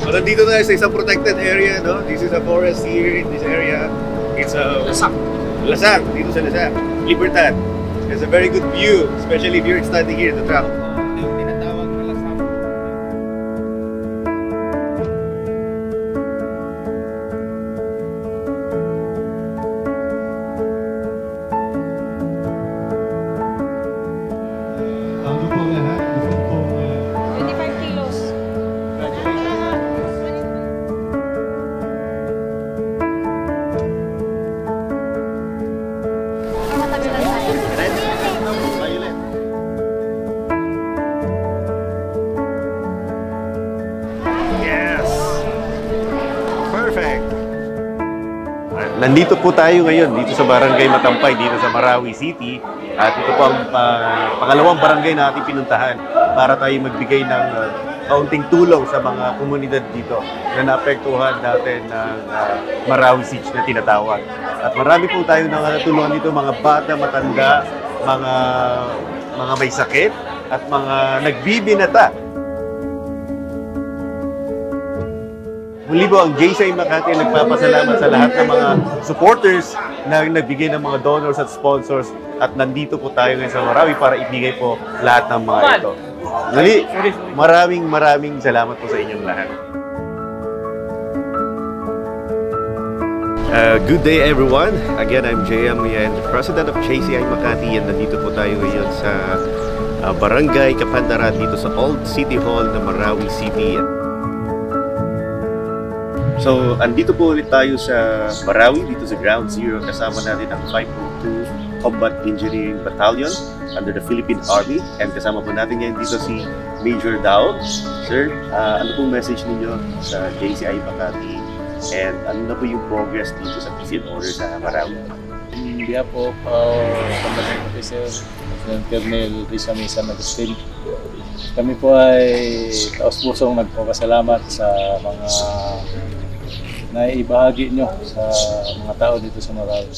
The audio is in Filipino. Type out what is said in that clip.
So, nandito tayo sa isang protected area, no? This is a forest here in this area. It's a Lasang, dito sa Lasang. Libertad. It's a very good view, especially if you're standing here in the track. Yung tinatawag na Lasang. Bago po lahat, gusto po 25 kilos. Matagal na tayo. Violet. Yes! Perfect! Nandito po tayo ngayon dito sa Barangay Matampay, dito sa Marawi City. At ito po ang pangalawang barangay na ating pinuntahan para tayo magbigay ng kaunting tulong sa mga komunidad dito na naapektuhan natin ng Marawi Siege na tinatawag. At marami po tayo natulungan dito, mga bata, matanda, mga may sakit at mga nagbibinata. Muli po, ang JCI Makati nagpapasalamat sa lahat ng mga supporters na nagbigay ng mga donors at sponsors at nandito po tayo ngayon sa Marawi para ibigay po lahat ng mga ito. Muli, maraming salamat po sa inyong lahat. Good day everyone. Again, I'm JM Yan, President of JCI Makati, and nandito po tayo ngayon sa Barangay Kapandaran dito sa Old City Hall ng Marawi City. So, andito po ulit tayo sa Marawi, dito sa Ground Zero. Kasama natin ang 502 Combat Engineering Battalion under the Philippine Army. And kasama po natin ngayon dito si Major Dao. Sir, ano pong message ninyo sa JCI Makati? And ano na po yung progress dito sa peace and order sa Marawi? In behalf of Combatant Officer, Colonel Risa Misan Agustin, kami po ay taos-pusong nagpapasalamat sa mga naibahagi nyo sa mga tao dito sa Marawi.